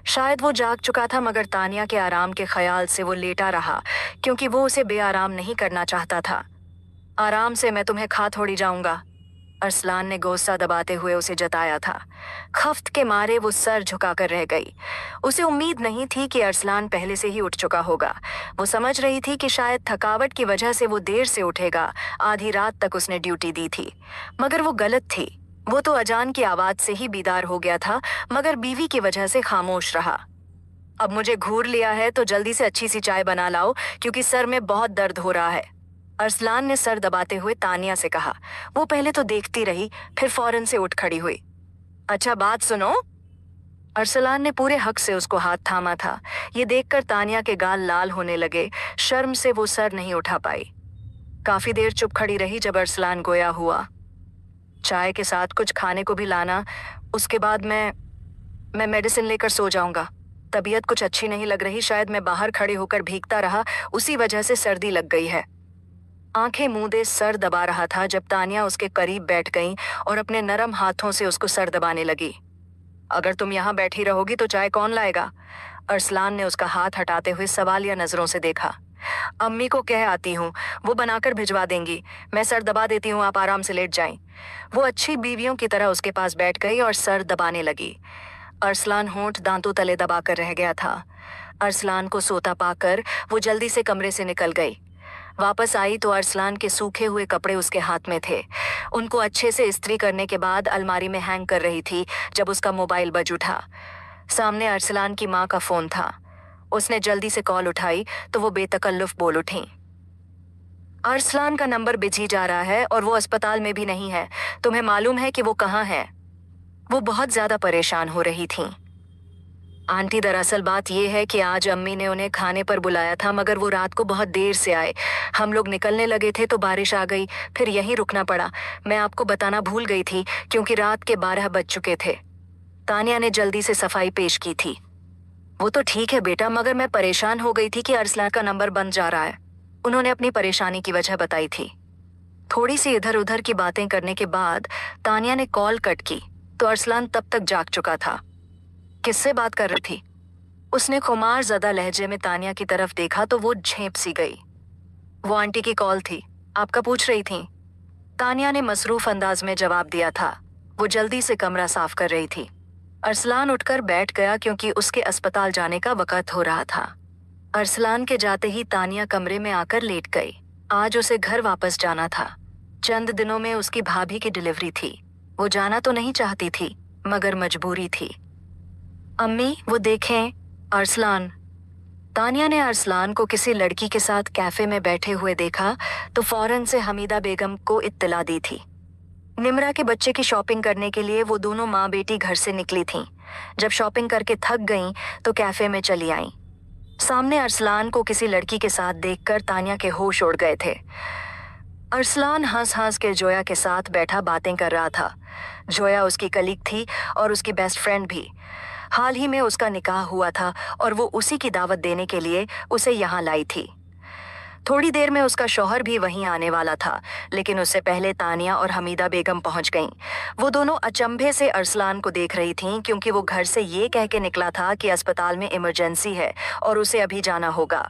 शायद वो जाग चुका था, मगर तानिया के आराम के ख्याल से वो लेटा रहा, क्योंकि वो उसे बेआराम नहीं करना चाहता था। आराम से, मैं तुम्हें खा थोड़ी जाऊंगा, अरसलान ने गुस्सा दबाते हुए उसे जताया था। खफ्त के मारे वो सर झुकाकर रह गई। उसे उम्मीद नहीं थी कि अरसलान पहले से ही उठ चुका होगा। वो समझ रही थी कि शायद थकावट की वजह से वो देर से उठेगा। आधी रात तक उसने ड्यूटी दी थी, मगर वो गलत थी। वो तो अजान की आवाज से ही बीदार हो गया था, मगर बीवी की वजह से खामोश रहा। अब मुझे घूर लिया है तो जल्दी से अच्छी सी चाय बना लाओ, क्योंकि सर में बहुत दर्द हो रहा है, अरसलान ने सर दबाते हुए तानिया से कहा। वो पहले तो देखती रही, फिर फौरन से उठ खड़ी हुई। अच्छा बात सुनो। अरसलान ने पूरे हक से उसको हाथ थामा था। ये देखकर तानिया के गाल लाल होने लगे। शर्म से वो सर नहीं उठा पाई। काफी देर चुप खड़ी रही। जब अरसलान गोया हुआ, चाय के साथ कुछ खाने को भी लाना, उसके बाद मैं मेडिसिन लेकर सो जाऊंगा। तबीयत कुछ अच्छी नहीं लग रही। शायद मैं बाहर खड़े होकर भीगता रहा, उसी वजह से सर्दी लग गई है। आंखें मूंदे सर दबा रहा था जब तानिया उसके करीब बैठ गई और अपने नरम हाथों से उसको सर दबाने लगी। अगर तुम यहाँ बैठी रहोगी तो चाय कौन लाएगा? अरसलान ने उसका हाथ हटाते हुए सवालिया नजरों से देखा। अम्मी को कह आती हूँ, वो बनाकर भिजवा देंगी। मैं सर दबा देती हूँ, आप आराम से लेट जाएं। वो अच्छी बीवियों की तरह उसके पास बैठ गई और सर दबाने लगी। अरसलान होंठ दांतों तले दबाकर रह गया था। अरसलान को सोता पाकर वो जल्दी से कमरे से निकल गई। वापस आई तो अरसलान के सूखे हुए कपड़े उसके हाथ में थे। उनको अच्छे से इस्त्री करने के बाद अलमारी में हैंग कर रही थी जब उसका मोबाइल बज उठा। सामने अरसलान की माँ का फोन था। उसने जल्दी से कॉल उठाई तो वो बेतकल्लुफ बोल उठी, अरसलान का नंबर बिजी जा रहा है और वो अस्पताल में भी नहीं है। तुम्हें मालूम है कि वो कहाँ है? वो बहुत ज्यादा परेशान हो रही थी। आंटी, दरअसल बात यह है कि आज अम्मी ने उन्हें खाने पर बुलाया था, मगर वो रात को बहुत देर से आए। हम लोग निकलने लगे थे तो बारिश आ गई, फिर यहीं रुकना पड़ा। मैं आपको बताना भूल गई थी, क्योंकि रात के 12 बज चुके थे। तानिया ने जल्दी से सफाई पेश की थी। वो तो ठीक है बेटा, मगर मैं परेशान हो गई थी कि अरसलान का नंबर बंद जा रहा है। उन्होंने अपनी परेशानी की वजह बताई थी। थोड़ी सी इधर उधर की बातें करने के बाद तानिया ने कॉल कट की तो अरसलान तब तक जाग चुका था। किससे बात कर रही थी? उसने खुमार ज़दा लहजे में तानिया की तरफ देखा तो वो झेंप सी गई। वो आंटी की कॉल थी, आपका पूछ रही थी, तानिया ने मसरूफ अंदाज में जवाब दिया था। वो जल्दी से कमरा साफ कर रही थी। अरसलान उठकर बैठ गया क्योंकि उसके अस्पताल जाने का वक़्त हो रहा था। अरसलान के जाते ही तानिया कमरे में आकर लेट गई। आज उसे घर वापस जाना था। चंद दिनों में उसकी भाभी की डिलीवरी थी। वो जाना तो नहीं चाहती थी, मगर मजबूरी थी। अम्मी, वो देखें, अरसलान। तानिया ने अरसलान को किसी लड़की के साथ कैफे में बैठे हुए देखा तो फौरन से हमीदा बेगम को इत्तला दी थी। निमरा के बच्चे की शॉपिंग करने के लिए वो दोनों माँ बेटी घर से निकली थीं। जब शॉपिंग करके थक गईं तो कैफे में चली आईं। सामने अरसलान को किसी लड़की के साथ देखकर तानिया के होश उड़ गए थे। अरसलान हंस हंस के जोया के साथ बैठा बातें कर रहा था। जोया उसकी कलीग थी और उसकी बेस्ट फ्रेंड भी। हाल ही में उसका निकाह हुआ था और वो उसी की दावत देने के लिए उसे यहाँ लाई थी। थोड़ी देर में उसका शौहर भी वहीं आने वाला था, लेकिन उससे पहले तानिया और हमीदा बेगम पहुंच गईं। वो दोनों अचंभे से अरसलान को देख रही थीं, क्योंकि वो घर से ये कह के निकला था कि अस्पताल में इमरजेंसी है और उसे अभी जाना होगा।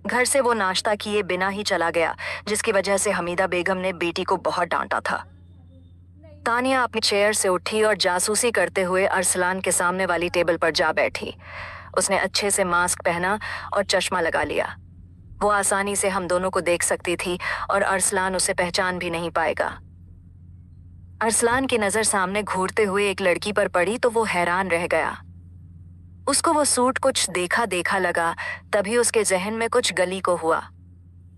घर से वो नाश्ता किए बिना ही चला गया, जिसकी वजह से हमीदा बेगम ने बेटी को बहुत डांटा था। तानिया अपनी चेयर से उठी और जासूसी करते हुए अरसलान के सामने वाली टेबल पर जा बैठी। उसने अच्छे से मास्क पहना और चश्मा लगा लिया। वो आसानी से हम दोनों को देख सकती थी और अरसलान उसे पहचान भी नहीं पाएगा। अरसलान की नजर सामने घूरते हुए एक लड़की पर पड़ी तो वो हैरान रह गया। उसको वो सूट कुछ देखा देखा लगा, तभी उसके जहन में कुछ गली को हुआ।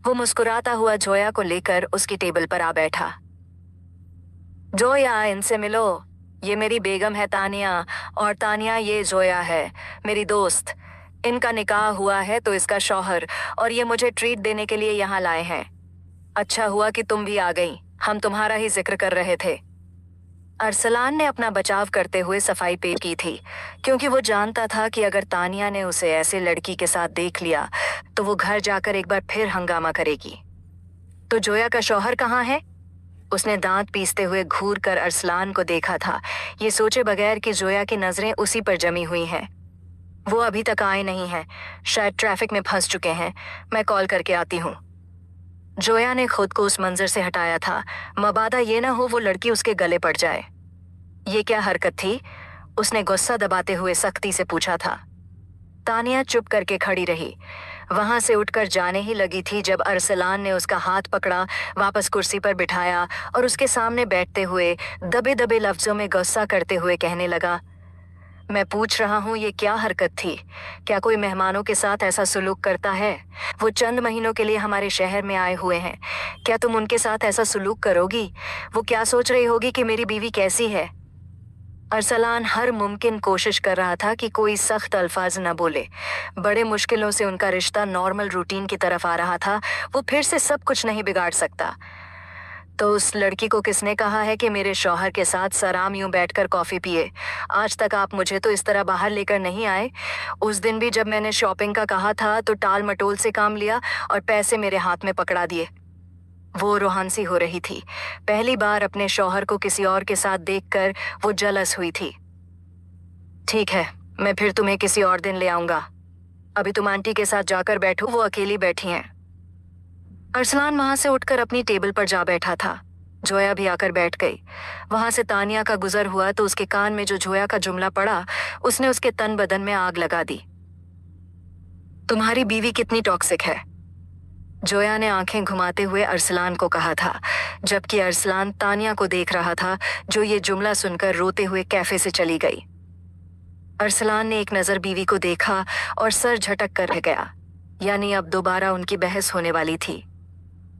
वो मुस्कुराता हुआ जोया को लेकर उसकी टेबल पर आ बैठा। जोया, इनसे मिलो, ये मेरी बेगम है तानिया, और तानिया ये जोया है, मेरी दोस्त। इनका निकाह हुआ है तो इसका शौहर और ये मुझे ट्रीट देने के लिए यहाँ लाए हैं। अच्छा हुआ कि तुम भी आ गई, हम तुम्हारा ही जिक्र कर रहे थे। अरसलान ने अपना बचाव करते हुए सफाई पेश की थी, क्योंकि वो जानता था कि अगर तानिया ने उसे ऐसे लड़की के साथ देख लिया तो वो घर जाकर एक बार फिर हंगामा करेगी। तो जोया का शौहर कहाँ है? उसने दांत पीसते हुए घूर कर अरसलान को देखा था, ये सोचे बगैर कि जोया की नजरें उसी पर जमी हुई हैं। वो अभी तक आए नहीं हैं, शायद ट्रैफिक में फंस चुके हैं। मैं कॉल करके आती हूँ। जोया ने खुद को उस मंजर से हटाया था, मबादा ये ना हो वो लड़की उसके गले पड़ जाए। ये क्या हरकत थी? उसने गुस्सा दबाते हुए सख्ती से पूछा था। तानिया चुप करके खड़ी रही। वहां से उठकर जाने ही लगी थी जब अरसलान ने उसका हाथ पकड़ा, वापस कुर्सी पर बिठाया और उसके सामने बैठते हुए दबे दबे लफ्जों में गुस्सा करते हुए कहने लगा, मैं पूछ रहा हूँ ये क्या हरकत थी? क्या कोई मेहमानों के साथ ऐसा सुलूक करता है? वो चंद महीनों के लिए हमारे शहर में आए हुए हैं, क्या तुम उनके साथ ऐसा सुलूक करोगी? वो क्या सोच रही होगी कि मेरी बीवी कैसी है? अरसलान हर मुमकिन कोशिश कर रहा था कि कोई सख्त अल्फाज न बोले। बड़े मुश्किलों से उनका रिश्ता नॉर्मल रूटीन की तरफ आ रहा था। वो फिर से सब कुछ नहीं बिगाड़ सकता। तो उस लड़की को किसने कहा है कि मेरे शौहर के साथ सराम यूं बैठकर कॉफी पिए? आज तक आप मुझे तो इस तरह बाहर लेकर नहीं आए। उस दिन भी जब मैंने शॉपिंग का कहा था तो टाल मटोल से काम लिया और पैसे मेरे हाथ में पकड़ा दिए। वो रोहानसी हो रही थी। पहली बार अपने शौहर को किसी और के साथ देखकर वो जलस हुई थी। ठीक है, मैं फिर तुम्हें किसी और दिन ले आऊंगा। अभी तुम आंटी के साथ जाकर बैठो, वो अकेली बैठी हैं। अरसलान वहां से उठकर अपनी टेबल पर जा बैठा था। जोया भी आकर बैठ गई। वहां से तानिया का गुजर हुआ तो उसके कान में जो जोया का जुमला पड़ा, उसने उसके तन बदन में आग लगा दी। तुम्हारी बीवी कितनी टॉक्सिक है? जोया ने आंखें घुमाते हुए अरसलान को कहा था, जबकि अरसलान तानिया को देख रहा था, जो ये जुमला सुनकर रोते हुए कैफे से चली गई। अरसलान ने एक नजर बीवी को देखा और सर झटक कर रह गया, यानी अब दोबारा उनकी बहस होने वाली थी।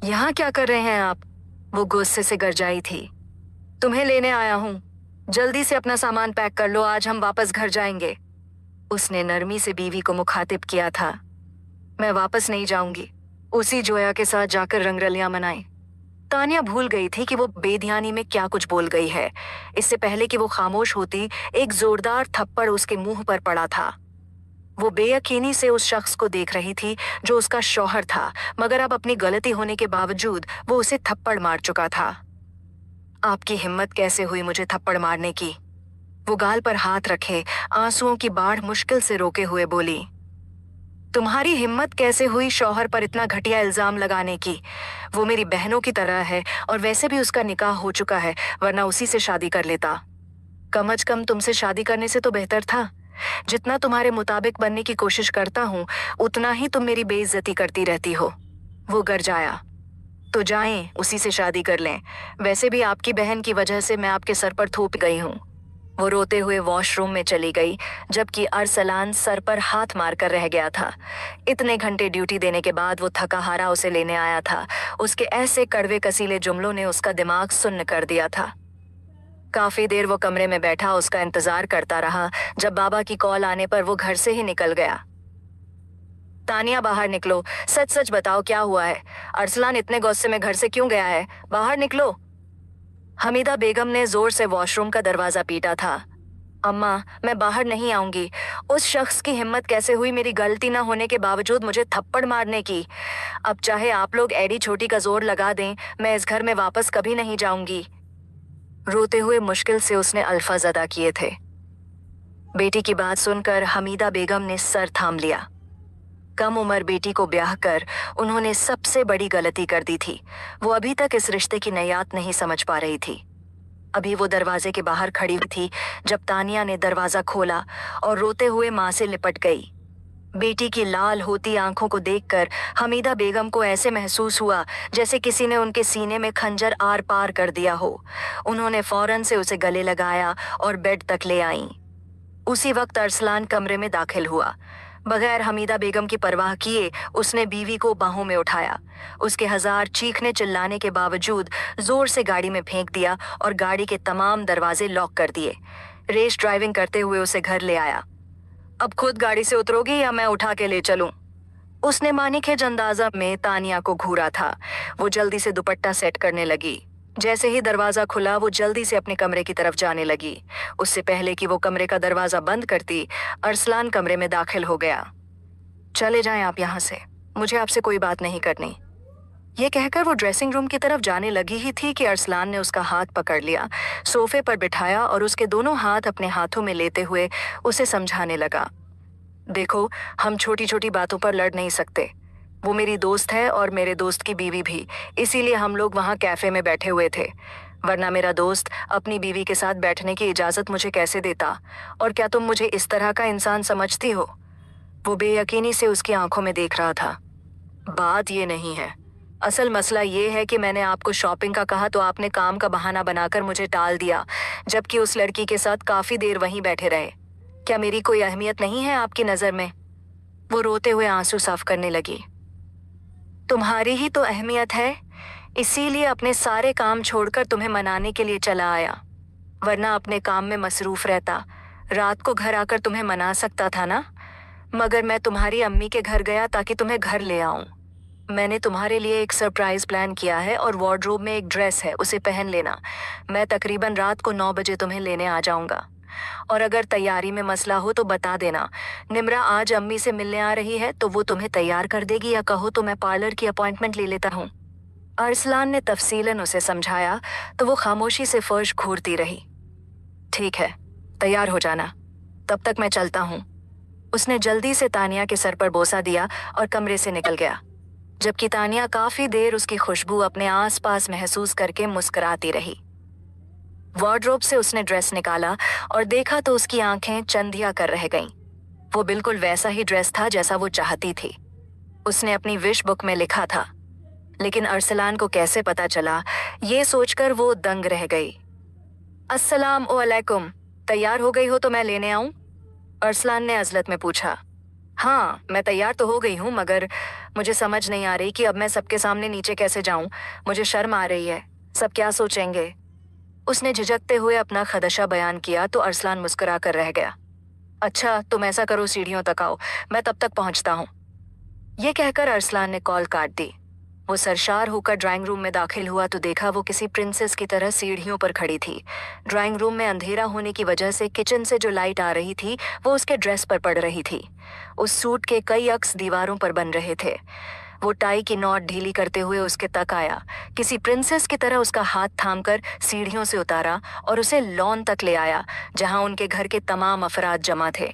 यहाँ क्या कर रहे हैं आप? वो गुस्से से गरजाई थी। तुम्हें लेने आया हूँ, जल्दी से अपना सामान पैक कर लो, आज हम वापस घर जाएंगे। उसने नरमी से बीवी को मुखातिब किया था। मैं वापस नहीं जाऊंगी, उसी जोया के साथ जाकर रंगरलियां मनाएं। तानिया भूल गई थी कि वो बेध्यानी में क्या कुछ बोल गई है। इससे पहले कि वो खामोश होती, एक जोरदार थप्पड़ उसके मुंह पर पड़ा था। वो बेयकीनी से उस शख्स को देख रही थी जो उसका शौहर था, मगर अब अपनी गलती होने के बावजूद वो उसे थप्पड़ मार चुका था। आपकी हिम्मत कैसे हुई मुझे थप्पड़ मारने की? वो गाल पर हाथ रखे आंसुओं की बाढ़ मुश्किल से रोके हुए बोली। तुम्हारी हिम्मत कैसे हुई शौहर पर इतना घटिया इल्जाम लगाने की? वो मेरी बहनों की तरह है और वैसे भी उसका निकाह हो चुका है, वरना उसी से शादी कर लेता। कम अज कम तुमसे शादी करने से तो बेहतर था। जितना तुम्हारे मुताबिक बनने की कोशिश करता हूँ, उतना ही तुम मेरी बेइज्जती करती रहती हो। वो गरजाया। तो जाएं, उसी से शादी कर लें। वैसे भी आपकी बहन की वजह से मैं आपके सर पर थूप गई हूँ। वो रोते हुए वॉशरूम में चली गई, जबकि अरसलान सर पर हाथ मारकर रह गया था। इतने घंटे ड्यूटी देने के बाद वो थका हारा उसे लेने आया था। उसके ऐसे कड़वे कसीले जुमलों ने उसका दिमाग सुन्न कर दिया था। काफी देर वो कमरे में बैठा उसका इंतजार करता रहा। जब बाबा की कॉल आने पर वो घर से ही निकल गया। तानिया, बाहर निकलो, सच सच बताओ क्या हुआ है? अरसलान इतने गुस्से में घर से क्यों गया है? बाहर निकलो। हमीदा बेगम ने जोर से वॉशरूम का दरवाजा पीटा था। अम्मा, मैं बाहर नहीं आऊंगी। उस शख्स की हिम्मत कैसे हुई मेरी गलती न होने के बावजूद मुझे थप्पड़ मारने की? अब चाहे आप लोग एडी छोटी का जोर लगा दें, मैं इस घर में वापस कभी नहीं जाऊंगी। रोते हुए मुश्किल से उसने अल्फाज अदा किए थे। बेटी की बात सुनकर हमीदा बेगम ने सर थाम लिया। कम उम्र बेटी को ब्याह कर उन्होंने सबसे बड़ी गलती कर दी थी। वो अभी तक इस रिश्ते की नयात नहीं समझ पा रही थी। अभी वो दरवाजे के बाहर खड़ी हुई थी जब तानिया ने दरवाजा खोला और रोते हुए माँ से लिपट गई। बेटी की लाल होती आंखों को देखकर हमीदा बेगम को ऐसे महसूस हुआ जैसे किसी ने उनके सीने में खंजर आर पार कर दिया हो। उन्होंने फौरन से उसे गले लगाया और बेड तक ले आईं। उसी वक्त अरसलान कमरे में दाखिल हुआ। बगैर हमीदा बेगम की परवाह किए उसने बीवी को बाहों में उठाया। उसके हजार चीखने चिल्लाने के बावजूद जोर से गाड़ी में फेंक दिया और गाड़ी के तमाम दरवाजे लॉक कर दिए। रेस ड्राइविंग करते हुए उसे घर ले आया। अब खुद गाड़ी से उतरोगी या मैं उठा के ले चलूं? उसने मानिखेज अंदाजा में तानिया को घूरा था। वो जल्दी से दुपट्टा सेट करने लगी। जैसे ही दरवाजा खुला वो जल्दी से अपने कमरे की तरफ जाने लगी। उससे पहले कि वो कमरे का दरवाजा बंद करती, अरसलान कमरे में दाखिल हो गया। चले जाएं आप यहाँ से, मुझे आपसे कोई बात नहीं करनी। ये कहकर वो ड्रेसिंग रूम की तरफ जाने लगी ही थी कि अरसलान ने उसका हाथ पकड़ लिया, सोफे पर बिठाया और उसके दोनों हाथ अपने हाथों में लेते हुए उसे समझाने लगा। देखो, हम छोटी छोटी बातों पर लड़ नहीं सकते। वो मेरी दोस्त है और मेरे दोस्त की बीवी भी, इसीलिए हम लोग वहाँ कैफे में बैठे हुए थे। वरना मेरा दोस्त अपनी बीवी के साथ बैठने की इजाजत मुझे कैसे देता? और क्या तुम मुझे इस तरह का इंसान समझती हो? वो बेयकीनी से उसकी आंखों में देख रहा था। बात ये नहीं है, असल मसला ये है कि मैंने आपको शॉपिंग का कहा तो आपने काम का बहाना बनाकर मुझे टाल दिया, जबकि उस लड़की के साथ काफी देर वहीं बैठे रहे। क्या मेरी कोई अहमियत नहीं है आपकी नजर में? वो रोते हुए आंसू साफ करने लगी। तुम्हारी ही तो अहमियत है, इसीलिए अपने सारे काम छोड़कर तुम्हें मनाने के लिए चला आया। वरना अपने काम में मसरूफ रहता, रात को घर आकर तुम्हें मना सकता था ना। मगर मैं तुम्हारी अम्मी के घर गया ताकि तुम्हें घर ले आऊं। मैंने तुम्हारे लिए एक सरप्राइज प्लान किया है और वार्डरोब में एक ड्रेस है, उसे पहन लेना। मैं तकरीबन रात को 9 बजे तुम्हें लेने आ जाऊंगा। और अगर तैयारी में मसला हो तो बता देना। निम्रा आज अम्मी से मिलने आ रही है तो वो तुम्हें तैयार कर देगी, या कहो तो मैं पार्लर की अपॉइंटमेंट ले लेता हूँ। अरसलान ने तफसीलन उसे समझाया तो वो खामोशी से फर्श घूरती रही। ठीक है, तैयार हो जाना, तब तक मैं चलता हूँ। उसने जल्दी से तानिया के सर पर बोसा दिया और कमरे से निकल गया, जबकि तानिया काफी देर उसकी खुशबू अपने आसपास महसूस करके मुस्कुराती रही। वार्डरोब से उसने ड्रेस निकाला और देखा तो उसकी आंखें चंदिया कर रह गईं। वो बिल्कुल वैसा ही ड्रेस था जैसा वो चाहती थी। उसने अपनी विश बुक में लिखा था, लेकिन अरसलान को कैसे पता चला, ये सोचकर वो दंग रह गई। अस्सलाम वालेकुम, तैयार हो गई हो तो मैं लेने आऊं? अरसलान ने अजलत में पूछा। हाँ, मैं तैयार तो हो गई हूँ, मगर मुझे समझ नहीं आ रही कि अब मैं सबके सामने नीचे कैसे जाऊं। मुझे शर्म आ रही है, सब क्या सोचेंगे? उसने झिझकते हुए अपना खदशा बयान किया तो अरसलान मुस्कुरा कर रह गया। अच्छा, तुम ऐसा करो, सीढ़ियों तक आओ, मैं तब तक पहुंचता हूँ। ये कहकर अरसलान ने कॉल काट दी। वो सरशार होकर ड्राइंग रूम में दाखिल हुआ तो देखा वो किसी प्रिंसेस की तरह सीढ़ियों पर खड़ी थी। ड्राइंग रूम में अंधेरा होने की वजह से किचन से जो लाइट आ रही थी वो उसके ड्रेस पर पड़ रही थी। उस सूट के कई अक्स दीवारों पर बन रहे थे। वो टाई की नॉट ढीली करते हुए उसके तक आया, किसी प्रिंसेस की तरह उसका हाथ थामकर सीढ़ियों से उतारा और उसे लॉन तक ले आया, जहां उनके घर के तमाम अफराद जमा थे।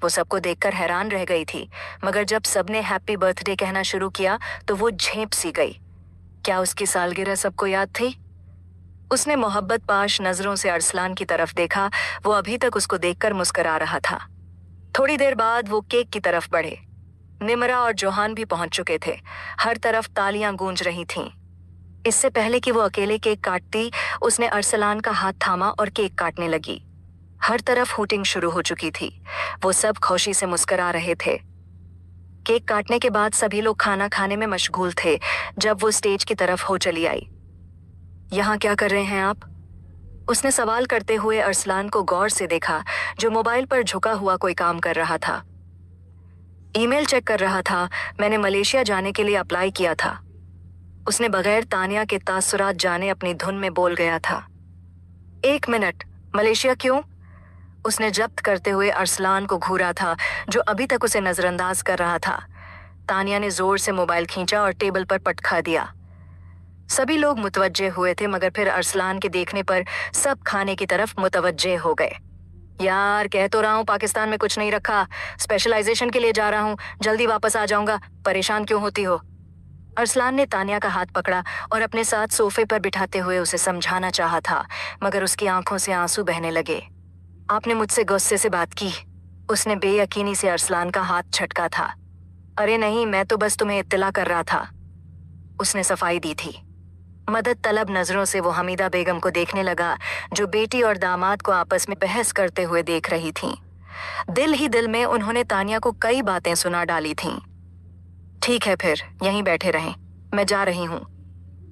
वो सबको देखकर हैरान रह गई थी, मगर जब सबने हैप्पी बर्थडे कहना शुरू किया तो वो झेंप सी गई। क्या उसकी सालगिरह सबको याद थी? उसने मोहब्बत पाश नजरों से अरसलान की तरफ देखा। वो अभी तक उसको देखकर मुस्कुरा रहा था। थोड़ी देर बाद वो केक की तरफ बढ़े। निमरा और जोहान भी पहुंच चुके थे। हर तरफ तालियां गूंज रही थीं। इससे पहले कि वो अकेले केक काटती, उसने अरसलान का हाथ थामा और केक काटने लगी। हर तरफ हूटिंग शुरू हो चुकी थी। वो सब खुशी से मुस्कुरा रहे थे। केक काटने के बाद सभी लोग खाना खाने में मशगूल थे जब वो स्टेज की तरफ हो चली आई। यहाँ क्या कर रहे हैं आप? उसने सवाल करते हुए अरसलान को गौर से देखा, जो मोबाइल पर झुका हुआ कोई काम कर रहा था। ईमेल चेक कर रहा था। मैंने मलेशिया जाने के लिए अप्लाई किया था। उसने बगैर तानिया के तासुरात जाने अपनी धुन में बोल गया था। 1 मिनट, मलेशिया क्यों? उसने जब्त करते हुए अरसलान को घूरा था, जो अभी तक उसे नजरअंदाज कर रहा था। तानिया ने जोर से मोबाइल खींचा और टेबल पर पटखा दिया। सभी लोग मुतवज्जे हुए थे, मगर फिर अरसलान के देखने पर सब खाने की तरफ मुतवज्जे हो गए। यार, कह तो रहा हूँ पाकिस्तान में कुछ नहीं रखा, स्पेशलाइजेशन के लिए जा रहा हूँ, जल्दी वापस आ जाऊंगा, परेशान क्यों होती हो? अरसलान ने तानिया का हाथ पकड़ा और अपने साथ सोफे पर बिठाते हुए उसे समझाना चाहा था, मगर उसकी आंखों से आंसू बहने लगे। आपने मुझसे गुस्से से बात की? उसने बेयकीनी से अरसलान का हाथ झटका था। अरे नहीं, मैं तो बस तुम्हें इत्तला कर रहा था, उसने सफाई दी थी। मदद तलब नजरों से वो हमीदा बेगम को देखने लगा, जो बेटी और दामाद को आपस में बहस करते हुए देख रही थीं। दिल ही दिल में उन्होंने तानिया को कई बातें सुना डाली थीं। ठीक है, फिर यहीं बैठे रहें, मैं जा रही हूँ।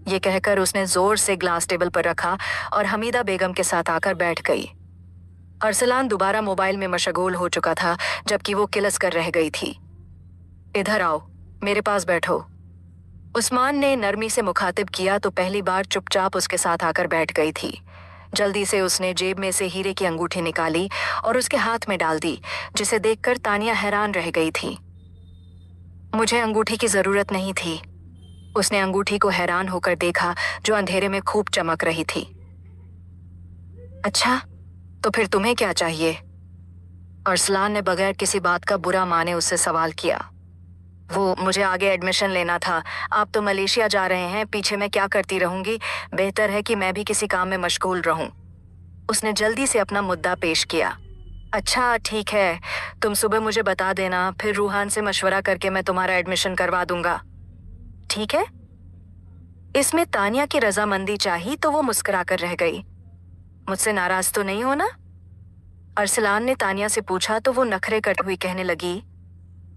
ये कहकर उसने जोर से ग्लास टेबल पर रखा और हमीदा बेगम के साथ आकर बैठ गई। अरसलान दोबारा मोबाइल में मशगूल हो चुका था, जबकि वो किलस कर रह गई थी। इधर आओ, मेरे पास बैठो। उस्मान ने नरमी से मुखातिब किया तो पहली बार चुपचाप उसके साथ आकर बैठ गई थी। जल्दी से उसने जेब में से हीरे की अंगूठी निकाली और उसके हाथ में डाल दी, जिसे देखकर तानिया हैरान रह गई थी। मुझे अंगूठी की जरूरत नहीं थी। उसने अंगूठी को हैरान होकर देखा, जो अंधेरे में खूब चमक रही थी। अच्छा, तो फिर तुम्हें क्या चाहिए? अरसलान ने बगैर किसी बात का बुरा माने उससे सवाल किया। वो, मुझे आगे एडमिशन लेना था। आप तो मलेशिया जा रहे हैं, पीछे मैं क्या करती रहूंगी? बेहतर है कि मैं भी किसी काम में मशगूल रहूं। उसने जल्दी से अपना मुद्दा पेश किया। अच्छा ठीक है, तुम सुबह मुझे बता देना, फिर रूहान से मशवरा करके मैं तुम्हारा एडमिशन करवा दूंगा। ठीक है? इसमें तानिया की रजामंदी चाही तो वो मुस्कुरा कर रह गई। मुझसे नाराज तो नहीं हो ना? अरसलान ने तानिया से पूछा तो वो नखरे करती हुई कहने लगी,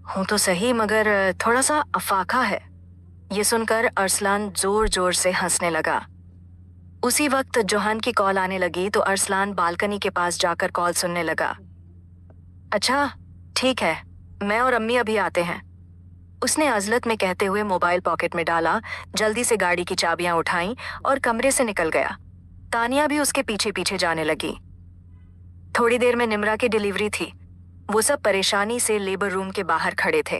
हूं तो सही, मगर थोड़ा सा अफाका है। ये सुनकर अरसलान जोर जोर से हंसने लगा। उसी वक्त जोहान की कॉल आने लगी तो अरसलान बालकनी के पास जाकर कॉल सुनने लगा। अच्छा ठीक है, मैं और अम्मी अभी आते हैं, उसने अजलत में कहते हुए मोबाइल पॉकेट में डाला, जल्दी से गाड़ी की चाबियां उठाईं और कमरे से निकल गया। तानिया भी उसके पीछे पीछे जाने लगी। थोड़ी देर में निम्रा की डिलीवरी थी। वो सब परेशानी से लेबर रूम के बाहर खड़े थे।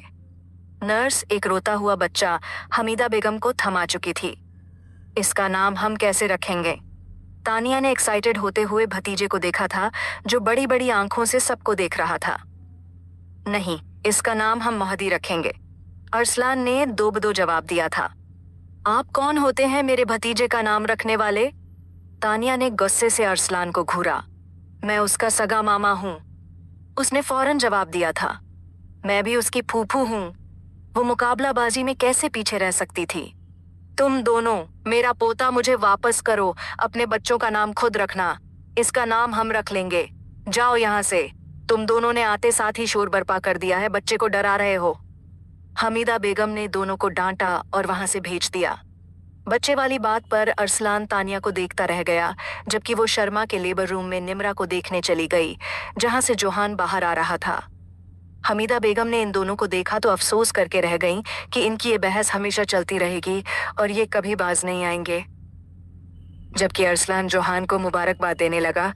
नर्स एक रोता हुआ बच्चा हमीदा बेगम को थमा चुकी थी। इसका नाम हम कैसे रखेंगे? तानिया ने एक्साइटेड होते हुए भतीजे को देखा था, जो बड़ी बड़ी आंखों से सबको देख रहा था। नहीं, इसका नाम हम मोहदी रखेंगे, अरसलान ने दो-बदो जवाब दिया था। आप कौन होते हैं मेरे भतीजे का नाम रखने वाले? तानिया ने गुस्से से अरसलान को घूरा। मैं उसका सगा मामा हूँ, उसने फौरन जवाब दिया था। मैं भी उसकी फूफू हूँ। वो मुकाबलाबाजी में कैसे पीछे रह सकती थी? तुम दोनों, मेरा पोता मुझे वापस करो, अपने बच्चों का नाम खुद रखना, इसका नाम हम रख लेंगे। जाओ यहाँ से, तुम दोनों ने आते साथ ही शोर बर्पा कर दिया है, बच्चे को डरा रहे हो। हमीदा बेगम ने दोनों को डांटा और वहां से भेज दिया। बच्चे वाली बात पर अरसलान तानिया को देखता रह गया, जबकि वो शर्मा के लेबर रूम में निम्रा को देखने चली गई, जहां से जोहान बाहर आ रहा था। हमीदा बेगम ने इन दोनों को देखा तो अफसोस करके रह गईं कि इनकी ये बहस हमेशा चलती रहेगी और ये कभी बाज नहीं आएंगे। जबकि अरसलान जोहान को मुबारकबाद देने लगा।